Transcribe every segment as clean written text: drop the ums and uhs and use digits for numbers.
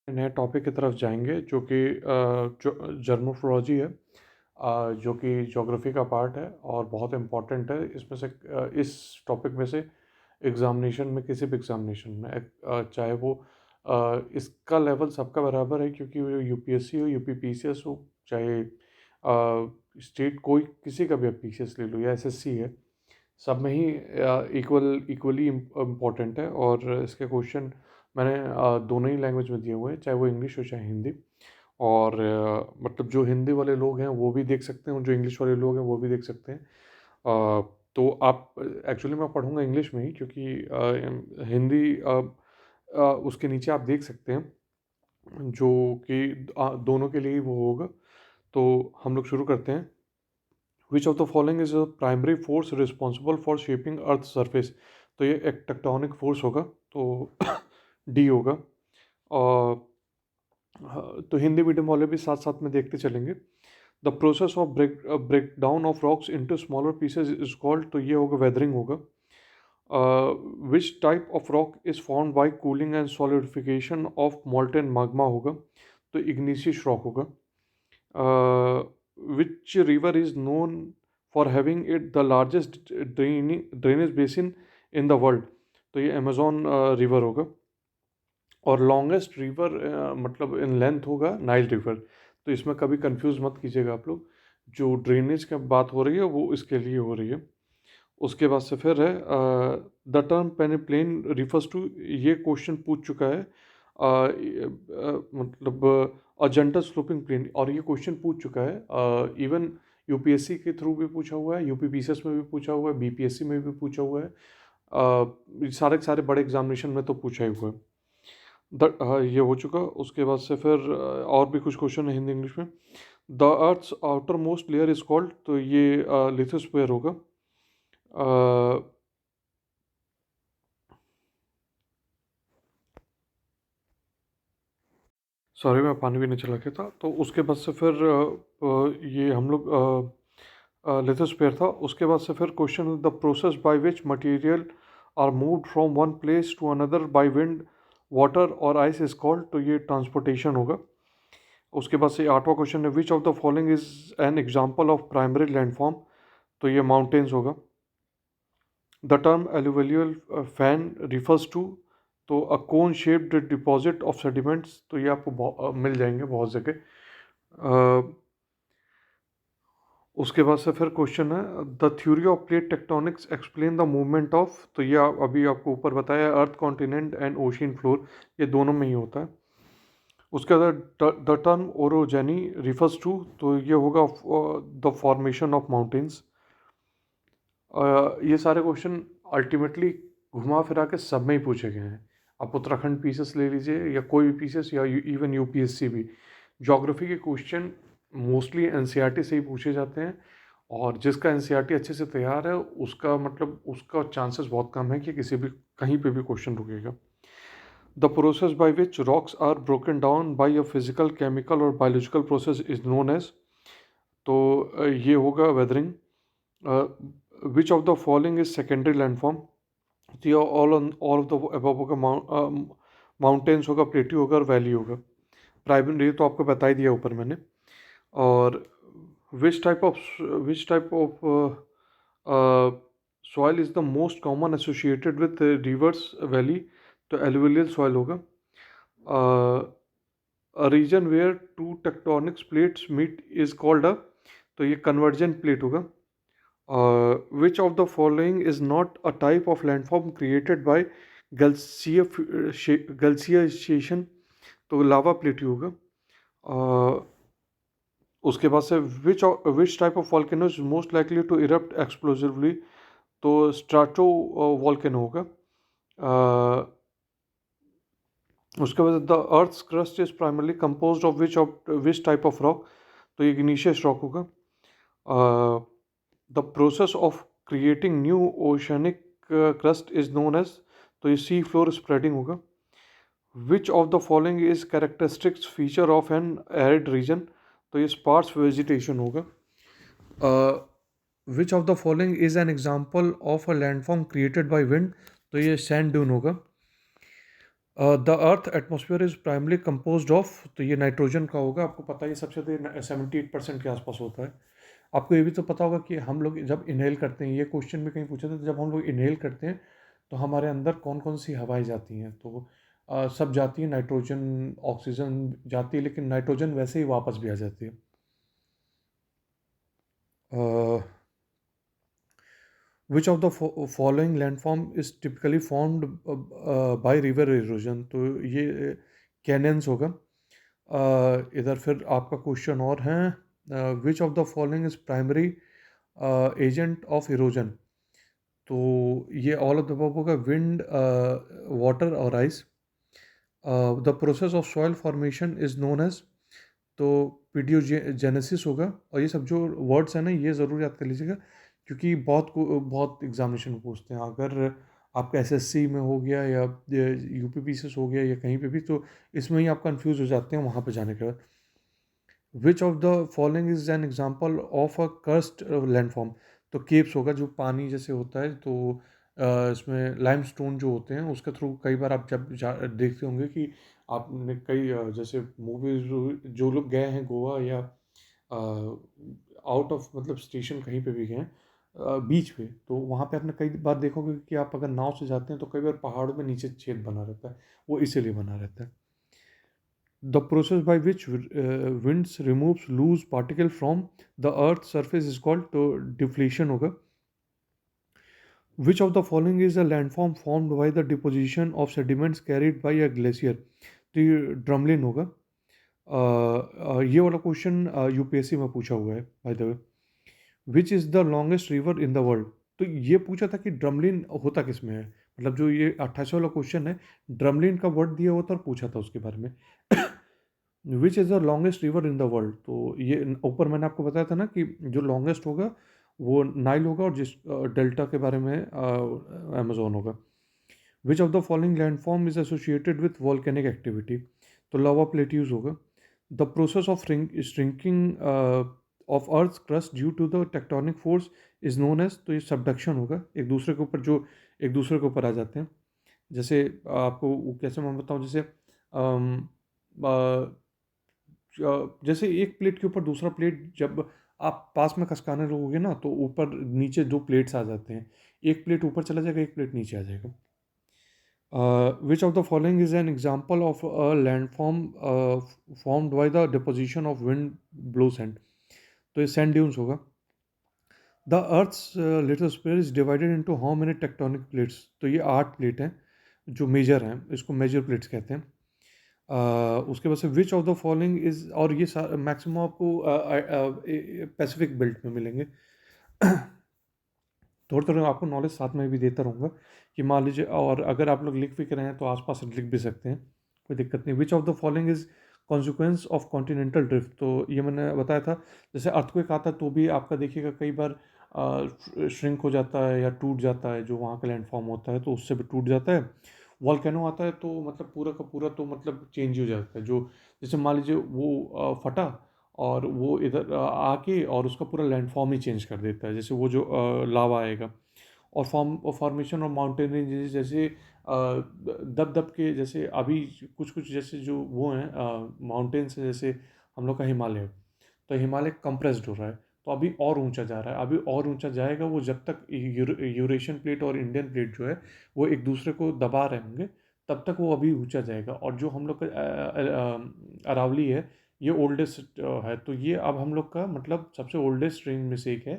नए टॉपिक की तरफ जाएंगे जो कि जो जर्मोफोलॉजी है, जो कि ज्योग्राफी का पार्ट है और बहुत इम्पॉर्टेंट है। इसमें से इस टॉपिक में से एग्जामिनेशन में, किसी भी एग्जामिनेशन में, चाहे वो इसका लेवल सबका बराबर है, क्योंकि वो यूपीएससी हो, यूपीपीसीएस हो, चाहे स्टेट कोई किसी का भी आप पीसीएस ले लो या एसएससी है, सब में ही इक्वली इम्पोर्टेंट है। और इसके क्वेश्चन मैंने दोनों ही लैंग्वेज में दिए हुए हैं, चाहे वो इंग्लिश हो चाहे हिंदी। और मतलब जो हिंदी वाले लोग हैं वो भी देख सकते हैं और जो इंग्लिश वाले लोग हैं वो भी देख सकते हैं। तो आप एक्चुअली मैं पढ़ूंगा इंग्लिश में ही, क्योंकि हिंदी उसके नीचे आप देख सकते हैं, जो कि दोनों के लिए ही वो होगा। तो हम लोग शुरू करते हैं। Which of the following is a primary force responsible for shaping earth surface? तो ये एक टेक्टोनिक फोर्स होगा, तो डी होगा। और हाँ, तो हिंदी मीडियम वाले भी साथ साथ में देखते चलेंगे। The process of break down of rocks into smaller pieces is called, तो ये होगा वेदरिंग होगा। Which type of rock is formed by cooling and solidification of molten magma होगा, तो इग्निशियस रॉक होगा। Which river is known for having it the largest drainage basin in the world, तो ये Amazon river होगा। और longest river मतलब in length होगा Nile river. तो इसमें कभी कंफ्यूज मत कीजिएगा आप लोग, जो ड्रेनेज की बात हो रही है वो इसके लिए हो रही है। उसके बाद से फिर है द टर्म पेनिप्लेन रिफर्स टू, ये क्वेश्चन पूछ चुका है मतलब अ जेंटल स्लोपिंग प्लेन, और ये क्वेश्चन पूछ चुका है इवन यूपीएससी के थ्रू भी पूछा हुआ है, यूपीपीसीएस में भी पूछा हुआ है, बीपीएससी में भी पूछा हुआ है, सारे के सारे बड़े एग्जामिनेशन में तो पूछा ही हुआ है। हाँ, ये हो चुका। उसके बाद से फिर और भी कुछ क्वेश्चन है हिंदी इंग्लिश में। The earth's outer most layer is called, तो ये लिथोस्फीयर होगा। सॉरी, मैं पानी भी नहीं चला के था। तो उसके बाद से फिर ये हम लोग लिथोस्फीयर था। उसके बाद से फिर question, the process by which material are moved from one place to another by wind, water और आइस इज कॉल्ड, तो ये ट्रांसपोर्टेशन होगा। उसके बाद से आठवां क्वेश्चन है, which of the following is an example of primary landform, तो ये माउंटेन्स होगा। The term alluvial fan refers to, तो a cone shaped deposit of sediments, तो ये आपको मिल जाएंगे बहुत जगह। अ, उसके बाद से फिर क्वेश्चन है, the theory of plate tectonics explain the movement of, तो ये अभी आपको ऊपर बताया, earth continent and ocean floor, ये दोनों में ही होता है। उसके बाद the term orogeny refers to, तो ये होगा द फॉर्मेशन ऑफ माउंटेन्स। ये सारे क्वेश्चन अल्टीमेटली घुमा फिरा के सब में ही पूछे गए हैं। आप उत्तराखंड पीसेस ले लीजिए या कोई भी पीसेस, या इवन यूपीएससी भी, ज्योग्राफी के क्वेश्चन मोस्टली एनसीईआरटी से ही पूछे जाते हैं। और जिसका एनसीईआरटी अच्छे से तैयार है उसका मतलब उसका चांसेस बहुत कम है कि किसी भी कहीं पे भी क्वेश्चन रुकेगा। The process by which rocks are broken down by a physical, chemical और biological process is known as, तो ये होगा weathering. Which of the following is secondary landform, तो ये ऑल ऑफ द अबव होगा। माउंटेन्स होगा, plateau होगा और वैली होगा। प्राइमरी तो आपको बता ही दिया ऊपर मैंने। और which type of which type of soil is the most common associated with rivers valley, तो एलुवियल सॉइल होगा। A region where two tectonics plates meet is called a, तो ये कन्वर्जन प्लेट होगा। Which of the following is not a type of landform created by glaciation, तो lava plateau होगा। uh, उसके बाद से which type of volcano is most likely to erupt explosively, तो स्ट्राटो volcano होगा। उसके बाद the earth's crust is primarily composed of which type of rock, तो ये इग्निशियस रॉक होगा। The process of creating new oceanic crust is known as, तो ये sea floor spreading होगा। Which of the following is characteristics feature of an arid region, तो ये sparse vegetation होगा। Which of the following is an example of a landform created by wind, तो ये sand dune होगा। The earth atmosphere is primary composed of, तो ये nitrogen का होगा, आपको पता है ये सबसे ज़्यादा 78% के आसपास होता है। आपको ये भी तो पता होगा कि हम लोग जब इनहेल करते हैं, ये क्वेश्चन भी कहीं पूछा था, जब हम लोग इनहेल करते हैं तो हमारे अंदर कौन कौन सी हवाएं जाती हैं, तो सब जाती है, नाइट्रोजन ऑक्सीजन जाती है, लेकिन नाइट्रोजन वैसे ही वापस भी आ जाती है। Which of the following landform is typically formed by river erosion, तो ये कैनन्स होगा। इधर फिर आपका क्वेश्चन और है, which of the following is primary agent of erosion, तो ये ऑल ऑफ द अबव होगा, विंड, वाटर और ice. The process of soil formation is known as, तो पीडियोजेनेसिस होगा। और ये सब जो वर्ड्स हैं ना, ये ज़रूर याद कर लीजिएगा, क्योंकि बहुत एग्जामिनेशन में पूछते हैं। अगर आपका एसएससी में हो गया या यूपीपीसीएस हो गया या कहीं पे भी, तो इसमें ही आप कंफ्यूज हो जाते हैं वहाँ पे जाने के बाद। विच of the following is an example of a cursed landform, तो केप्स होगा, जो पानी जैसे होता है, तो इसमें लाइमस्टोन जो होते हैं उसके थ्रू कई बार आप जब देखते होंगे कि आपने कई जैसे मूवीज, जो लोग गए हैं गोवा या आउट ऑफ मतलब स्टेशन कहीं पे भी गए बीच पे, तो वहाँ पे आपने कई बार देखोगे कि आप अगर नाव से जाते हैं तो कई बार पहाड़ों में नीचे छेद बना रहता है, वो इसीलिए बना रहता है। The process by which winds removes loose particle from the earth's surface is called, तो deflation होगा। Which of the following is a landform formed by the deposition of sediments carried by a glacier, तो ये drumlin होगा। ये वाला question UPSC में पूछा हुआ है by the way. Which is the longest river in the world, तो ये पूछा था कि ड्रमलिन होता किस में है, मतलब जो ये 28 वाला क्वेश्चन है, ड्रमलिन का वर्ड दिया हुआ था और पूछा था उसके बारे में। Which is the longest river in the world, तो ये ऊपर मैंने आपको बताया था ना कि जो लॉन्गेस्ट होगा वो नाइल होगा, और जिस डेल्टा के बारे में अमेजोन होगा। Which of the following landform is associated with volcanic activity, तो लावा प्लेट्यूज होगा। The process of shrinking of earth crust due to the tectonic force is known as, तो ये सबडक्शन होगा, एक दूसरे के ऊपर जो एक दूसरे के ऊपर आ जाते हैं। जैसे आपको कैसे मैं बताऊँ, जैसे जैसे एक प्लेट के ऊपर दूसरा प्लेट जब आप पास में खसकाने लगोगे ना, तो ऊपर नीचे दो प्लेट्स आ जाते हैं, एक प्लेट ऊपर चला जाएगा, एक प्लेट नीचे आ जाएगा। Which of the following is an example of a landform formed by the deposition of wind blow sand, तो ये सैंड ड्यून्स होगा। The earth's lithosphere is divided into how many tectonic plates, तो ये 8 plate हैं जो major हैं, इसको major plates कहते हैं। उसके बाद से विच ऑफ द फॉलोइंग इज, और ये मैक्सिमम आपको पैसिफिक बेल्ट में मिलेंगे। थोड़ा थोड़ा आपको नॉलेज साथ में भी देता रहूँगा कि मान लीजिए, और अगर आप लोग लिख भी कर रहे हैं तो आसपास लिख भी सकते हैं, कोई दिक्कत नहीं। विच of the following is consequence of continental drift, तो ये मैंने बताया था, जैसे अर्थक्वेक आता है तो भी आपका देखिएगा कई बार श्रिंक हो जाता है या टूट जाता है, जो वहाँ का लैंडफॉर्म होता है तो उससे भी टूट जाता है। वॉल्केनो आता है तो मतलब पूरा का पूरा तो मतलब चेंज हो जाता है, जो जैसे मान लीजिए वो फटा और वो इधर आके और उसका पूरा लैंडफॉर्म ही चेंज कर देता है, जैसे वो जो लावा आएगा। और फॉर्मेशन और माउंटेन रेंजेस जैसे दब दब के, जैसे अभी कुछ कुछ जैसे जो वो हैं माउंटेन्स, जैसे हम लोग का हिमालय, तो हिमालय कंप्रेस्ड हो रहा है, तो अभी और ऊंचा जा रहा है, अभी और ऊंचा जाएगा वो, जब तक यूरेशियन प्लेट और इंडियन प्लेट जो है वो एक दूसरे को दबा रहे होंगे, तब तक वो अभी ऊंचा जाएगा। और जो हम लोग का अरावली है, ये ओल्डेस्ट है, तो ये अब हम लोग का मतलब सबसे ओल्डेस्ट रेंज में से एक है,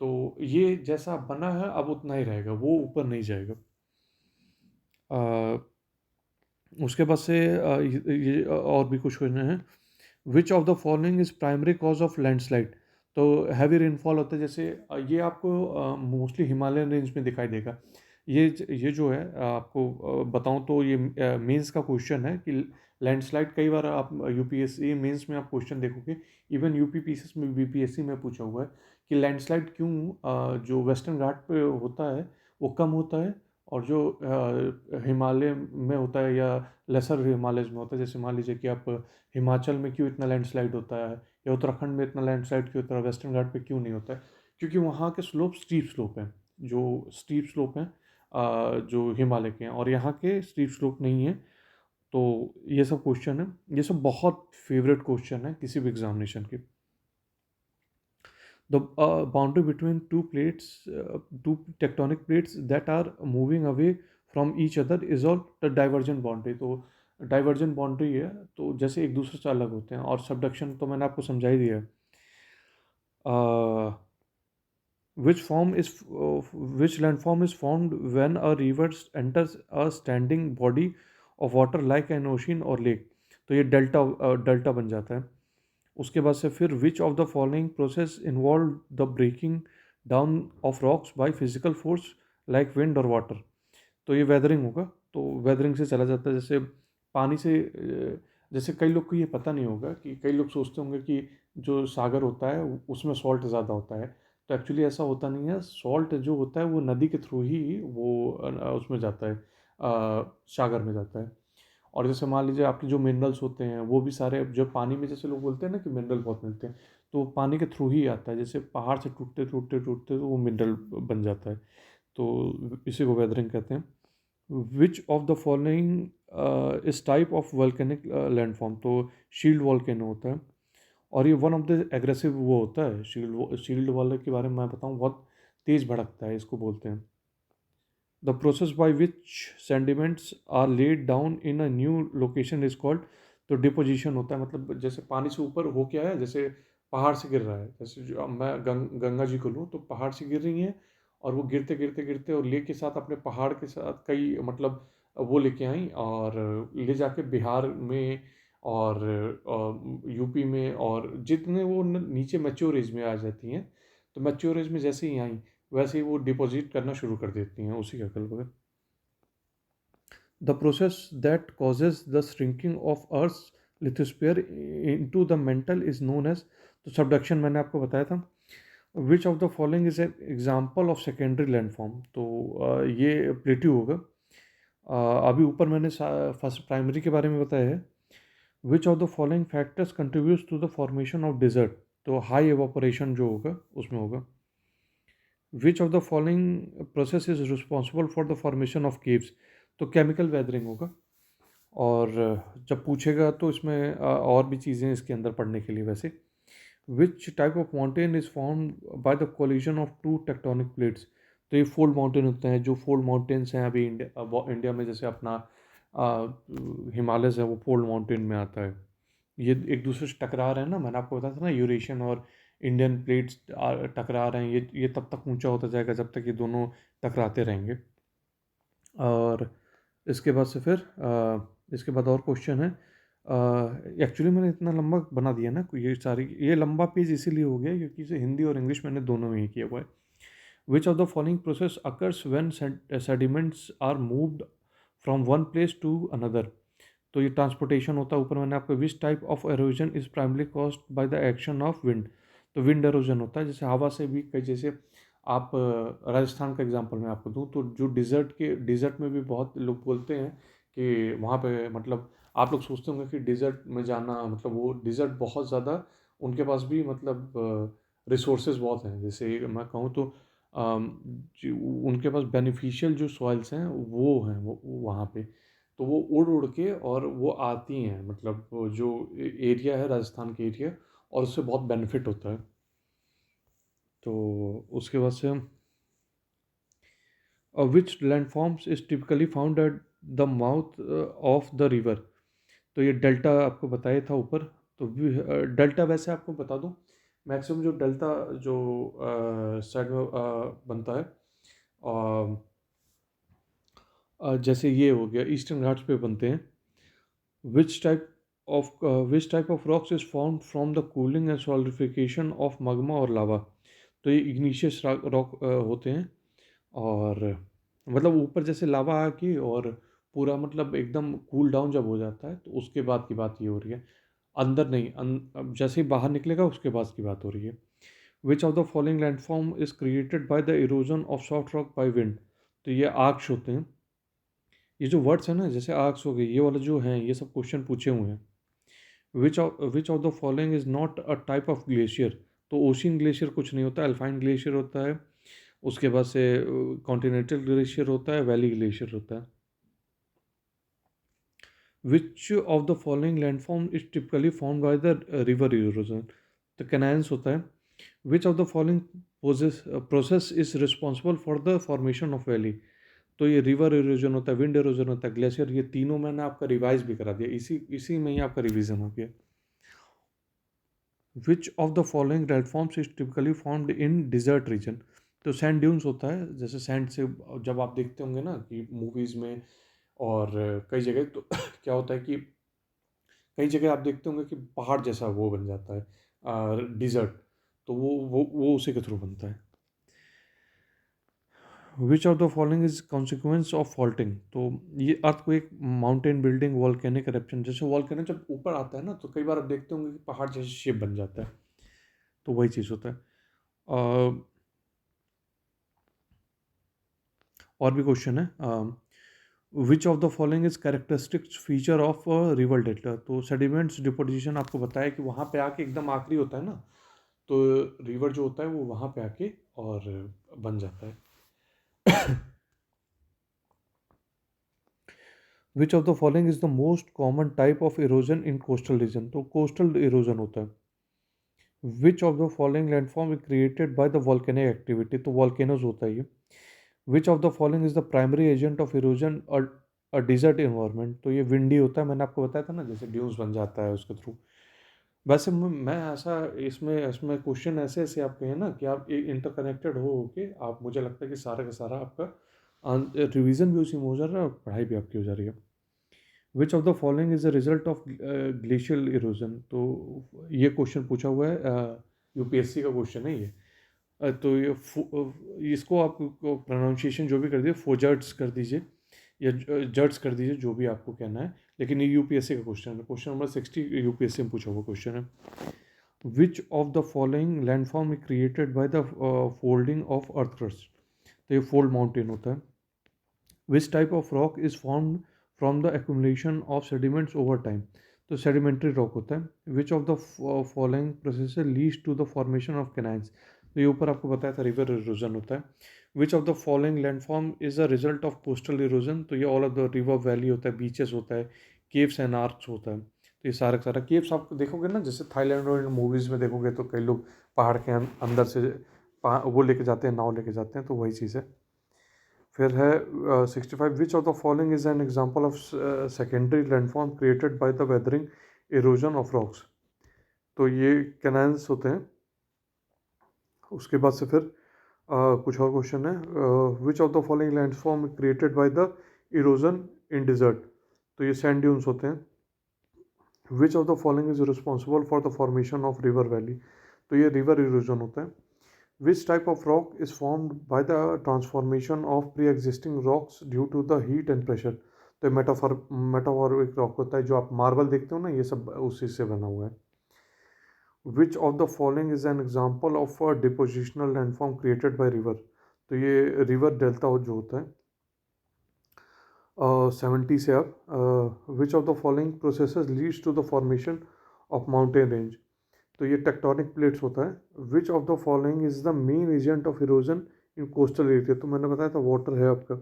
तो ये जैसा बना है अब उतना ही रहेगा, वो ऊपर नहीं जाएगा। उसके बाद से ये और भी कुछ क्वेश्चन है। Which of the following is primary cause of landslide, तो हैवी रेनफॉल होता है, जैसे ये आपको मोस्टली हिमालयन रेंज में दिखाई देगा। ये जो है आपको बताऊं तो ये मेंस का क्वेश्चन है कि लैंडस्लाइड, कई बार आप यूपीएससी मेंस में आप क्वेश्चन देखोगे, इवन यूपीपीसीएस में बीपीएससी में पूछा हुआ है कि लैंडस्लाइड क्यों जो वेस्टर्न घाट पे होता है वो कम होता है, और जो हिमालय में होता है या लेसर हिमालयज में होता है, जैसे मान लीजिए कि आप हिमाचल में क्यों इतना लैंडस्लाइड होता है, या उत्तराखंड में इतना लैंडस्लाइड क्यों होता है, वेस्टर्न घाट पे क्यों नहीं होता है, क्योंकि वहाँ के स्लोप स्टीप स्लोप हैं, जो स्टीप स्लोप हैं जो हिमालय के हैं, और यहाँ के स्टीप स्लोप नहीं है। तो ये सब क्वेश्चन है, ये सब बहुत फेवरेट क्वेश्चन है किसी भी एग्जामिनेशन की। The boundary between two tectonic plates that are moving away from each other is all the divergent boundary। तो डाइवर्जेंट बाउंड्री है, तो जैसे एक दूसरे से अलग होते हैं। और सबडक्शन तो मैंने आपको समझा ही दिया है। which form is which landform is formed when a river enters a standing body of water like an ocean or lake। तो ये डेल्टा बन जाता है। उसके बाद से फिर which of the following process involve the breaking down of rocks by physical force like wind और वाटर। तो ये वेदरिंग होगा। तो वेदरिंग से चला जाता है, जैसे पानी से जैसे कई लोग को ये पता नहीं होगा कि कई लोग सोचते होंगे कि जो सागर होता है उसमें सॉल्ट ज़्यादा होता है। तो एक्चुअली ऐसा होता नहीं है। सॉल्ट जो होता है वो नदी के थ्रू ही वो उसमें जाता है, सागर में जाता है। और जैसे मान लीजिए आपके जो मिनरल्स होते हैं वो भी सारे जो पानी में, जैसे लोग बोलते हैं ना कि मिनरल बहुत मिलते हैं, तो पानी के थ्रू ही आता है। जैसे पहाड़ से टूटते टूटते टूटते तो वो मिनरल बन जाता है। तो इसी को वेदरिंग कहते हैं। विच ऑफ द फॉलोइंग इस टाइप ऑफ वॉल्केनिक लैंडफॉर्म। तो शील्ड वॉल्केनो होता है, और ये वन ऑफ द एग्रेसिव वो होता है। शील्ड वाले के बारे में मैं बताऊँ, बहुत तेज़ भड़कता है, इसको बोलते हैं। The process by which sediments are laid down in a new location is called। तो डिपोजिशन होता है, मतलब जैसे पानी से ऊपर हो क्या है, जैसे पहाड़ से गिर रहा है। जैसे जो अब मैं गंगा जी को लूँ तो पहाड़ से गिर रही हैं, और वो गिरते गिरते गिरते और लेक के साथ अपने पहाड़ के साथ कई मतलब वो लेके आई, और ले जाके बिहार में और यूपी में, और जितने वो नीचे मैच्योर एज में आ जाती हैं, तो मैच्योर एज में जैसे ही आई वैसे ही वो डिपॉजिट करना शुरू कर देती हैं उसी का कल वगैरह। The process that causes the shrinking of earth lithosphere into the mantle is known as. तो सबडक्शन मैंने आपको बताया था। Which of the following is an example of secondary landform. तो ये प्लेट्यू होगा। अभी ऊपर मैंने फर्स्ट प्राइमरी के बारे में बताया है। Which of the following factors contributes to the formation of desert. तो हाई एवापोरेशन जो होगा उसमें होगा। Which of the following process is responsible for the formation of caves. तो केमिकल वेदरिंग होगा। और जब पूछेगा तो इसमें और भी चीज़ें इसके अंदर पढ़ने के लिए वैसे। Which type of mountain is form by the collision of two tectonic plates. तो ये फोल्ड माउंटेन होते हैं। जो फोल्ड माउंटेन्स हैं अभी इंडिया में, जैसे अपना हिमालयस है, वो फोल्ड माउंटेन में आता है। ये एक दूसरे से टकरा रहे हैं ना, मैंने आपको बताया था ना, यूरेशियन और इंडियन प्लेट्स टकरा रहे हैं। ये तब तक ऊंचा होता जाएगा जब तक ये दोनों टकराते रहेंगे। और इसके बाद से फिर इसके बाद और क्वेश्चन है। एक्चुअली मैंने इतना लंबा बना दिया ना, ये लंबा पेज इसीलिए हो गया क्योंकि इसे हिंदी और इंग्लिश मैंने दोनों में ही किया हुआ है। Which of the following process occurs when sediments are moved from one place to another. तो ये ट्रांसपोर्टेशन होता है। ऊपर मैंने आपको which type of erosion is primly caused by the action of wind. तो विंड एरोजन होता है, जैसे हवा से भी कई, जैसे आप राजस्थान का एग्जांपल मैं आपको दूं तो जो डिज़र्ट में भी बहुत लोग बोलते हैं कि वहाँ पे मतलब आप लोग सोचते होंगे कि डिज़र्ट में जाना मतलब वो डिज़र्ट बहुत ज़्यादा उनके पास भी मतलब रिसोर्सेज बहुत हैं। जैसे मैं कहूँ तो उनके पास बेनिफिशियल जो सॉइल्स हैं वो हैं वो वहाँ पे। तो वो उड़ उड़ के और वो आती हैं, मतलब वो जो एरिया है राजस्थान के एरिया, और उससे बहुत बेनिफिट होता है। तो उसके बाद से हम which landforms is typically found at the mouth of the river. तो ये डेल्टा आपको बताया था ऊपर। तो डेल्टा वैसे आपको बता दूं, मैक्सिमम जो डेल्टा जो साइड में बनता है, जैसे ये हो गया ईस्टर्न घाट्स पे बनते हैं। Which type which type of rocks is form from the cooling and solidification of magma और लावा। तो ये इग्निशियस रॉक होते हैं। और मतलब ऊपर जैसे लावा आके और पूरा मतलब एकदम कूल डाउन जब हो जाता है तो उसके बाद की बात ये हो रही है, अंदर नहीं। अब जैसे ही बाहर निकलेगा उसके बाद की बात हो रही है। Which of the following landform is created by the erosion of soft rock bye wind. तो ये आर्क्स होते हैं। ये जो वर्ड्स हैं ना, जैसे आर्क्स हो गए, ये वाले जो हैं ये सब क्वेश्चन पूछे हुए हैं। Which of the following is not a type of glacier. तो ओशियन ग्लेशियर कुछ नहीं होता, अल्पाइन ग्लेशियर होता है। उसके बाद से कॉन्टिनेंटल ग्लेशियर होता है, वैली ग्लेशियर होता है। Which of the following landform is typically form by the river erosion. तो कैनायंस होता है। Which of the following process is responsible for the formation of valley. तो ये रिवर इरोजन होता है, विंड इरोजन होता है, ग्लेशियर, ये तीनों मैंने आपका रिवाइज भी करा दिया, इसी इसी में ही आपका रिवीजन हो गया। Which of the following landforms is typically formed in desert region. तो सैंड ड्यून्स होता है, जैसे सैंड से जब आप देखते होंगे ना कि मूवीज़ में और कई जगह, तो क्या होता है कि कई जगह आप देखते होंगे कि पहाड़ जैसा वो बन जाता है डिजर्ट, तो वो उसी के थ्रू बनता है। Which of the following is consequence of faulting. तो ये earthquake, mountain building, volcanic eruption. जैसे वॉल्केनो जब ऊपर आता है ना, तो कई बार आप देखते होंगे कि पहाड़ जैसे शेप बन जाता है, तो वही चीज़ होता है। और भी क्वेश्चन है। Which of the following is characteristics feature of river delta. तो सेडिमेंट्स डिपोजिशन आपको बताया कि वहाँ पे आके एकदम आखिरी होता है ना, तो रिवर जो होता है वो वहाँ पे आके और बन जाता है। Which of the following is the most common type of erosion in coastal region. तो कोस्टल इरोजन होता है। Which of the following landform is created by the volcanic activity. तो वॉल्केनोज होता है ये। Which of the following is the primary agent of erosion a desert environment. तो ये windy होता है, मैंने आपको बताया था ना, जैसे ड्यून्स बन जाता है उसके थ्रू। वैसे मैं ऐसा, इसमें इसमें क्वेश्चन ऐसे ऐसे आप कहें ना कि आप इंटरकनेक्टेड हो के, आप, मुझे लगता है कि सारा का सारा आपका रिवीजन भी उसी में हो जा रहा है और पढ़ाई भी आपकी हो जा रही है। Which of the following is the result of glacial erosion. तो ये क्वेश्चन पूछा हुआ है, यूपीएससी का क्वेश्चन है ये। तो इसको आप प्रोनाउंसिएशन जो भी कर दीजिए, फोजर्ट्स कर दीजिए या जर्ट्स कर दीजिए, जो भी आपको कहना है, लेकिन ये यूपीएससी का क्वेश्चन है, क्वेश्चन नंबर 60 यूपीएससी में पूछा हुआ क्वेश्चन है। Which of the following landform is created by the folding of earth crust. तो ये फोल्ड माउंटेन होता है। Which type of rock is formed from the accumulation of sediments over time. तो sedimentary rock होता है। Which of the following process leads to the formation of canyons. तो ये ऊपर आपको बताया था, रिवर इरोजन होता है। Which of the following landform is a result of coastal erosion. तो ये all of the river valley होता है, बीचेस होता है, केव्स एंड आर्क्स होता है। तो ये सारा का सारा केव्स आप देखोगे ना, जैसे थाईलैंड और मूवीज़ में देखोगे तो कई लोग पहाड़ के अंदर से वो लेके जाते हैं, नाव लेके जाते हैं, तो वही चीज़ है। फिर है 65, विच of the following is an example of secondary landform created by the weathering erosion of rocks. तो ये कैनान्स होते हैं। उसके बाद से फिर कुछ और क्वेश्चन है। Which of the following landform created by the erosion in desert. तो ये सैंड ड्यून्स होते हैं। Which of the following is responsible for the formation of river valley. तो ये रिवर इरोजन होता है। Which type of rock is formed by the transformation of pre-existing rocks due to the heat and pressure। तो मेटाफॉरिक rock होता है, जो आप marble देखते हो ना, ये सब उसी से बना हुआ है। Which of the following is an example of a depositional landform created by river। तो ये रिवर डेल्टा जो होता है। 70 से अब which of the following processes leads to the formation of mountain range. तो ये टेक्टोनिक प्लेट्स होता है। Which of the following is the main agent of erosion in coastal area. तो मैंने बताया था वाटर है आपका।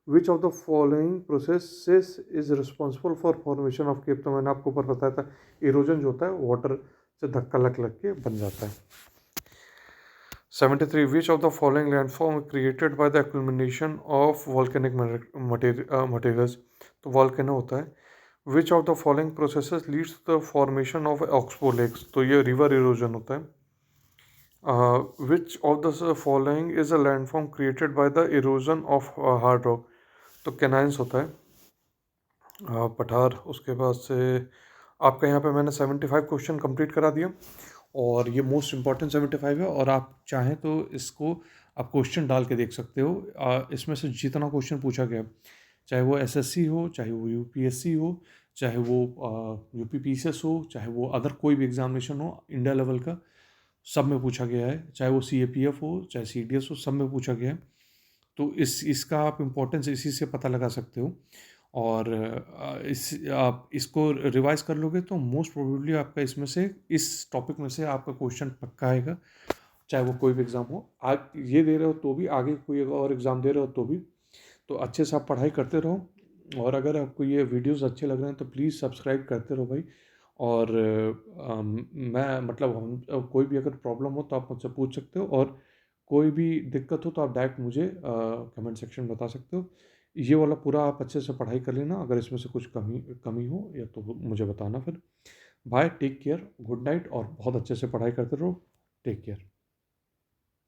Which of the following processes is responsible for formation of cape. तो मैंने आपको ऊपर बताया था, इरोजन जो होता है वाटर से धक्का लग लग के बन जाता है। 73, which of the following landform created by the accumulation of volcanic materials. तो वॉल्केनो होता है। Which of the following processes leads to the formation of oxbow lakes. तो ये रिवर इरोजन होता है। Which of the following is a landform created by the erosion of hard rock. तो canyons होता है, पठार। उसके बाद से आपका यहाँ पे मैंने 75 क्वेश्चन कंप्लीट करा दिया, और ये मोस्ट इंपॉर्टेंट 75 है, और आप चाहें तो इसको आप क्वेश्चन डाल के देख सकते हो। इसमें से जितना क्वेश्चन पूछा गया, चाहे वो एसएससी हो, चाहे वो यूपीएससी हो, चाहे वो यूपीपीसीएस हो, चाहे वो अदर कोई भी एग्जामिनेशन हो इंडिया लेवल का, सब में पूछा गया है। चाहे वो सीएपीएफ हो, चाहे सीडीएस हो, सब में पूछा गया है। तो इसका आप इम्पोर्टेंस इसी से पता लगा सकते हो। और आप इसको रिवाइज कर लोगे तो मोस्ट प्रोबेबली आपका इसमें से, इस टॉपिक में से आपका क्वेश्चन पक्का आएगा, चाहे वो कोई भी एग्ज़ाम हो। आप ये दे रहे हो तो भी, आगे कोई और एग्ज़ाम दे रहे हो तो भी। तो अच्छे से आप पढ़ाई करते रहो, और अगर आपको ये वीडियोस अच्छे लग रहे हैं तो प्लीज़ सब्सक्राइब करते रहो भाई। और मैं मतलब कोई भी अगर प्रॉब्लम हो तो आप मुझसे पूछ सकते हो, और कोई भी दिक्कत हो तो आप डायरेक्ट मुझे कमेंट सेक्शन में बता सकते हो। ये वाला पूरा आप अच्छे से पढ़ाई कर लेना, अगर इसमें से कुछ कमी कमी हो या तो मुझे बताना फिर। Bye, take care, good night, और बहुत अच्छे से पढ़ाई करते रहो। Take care.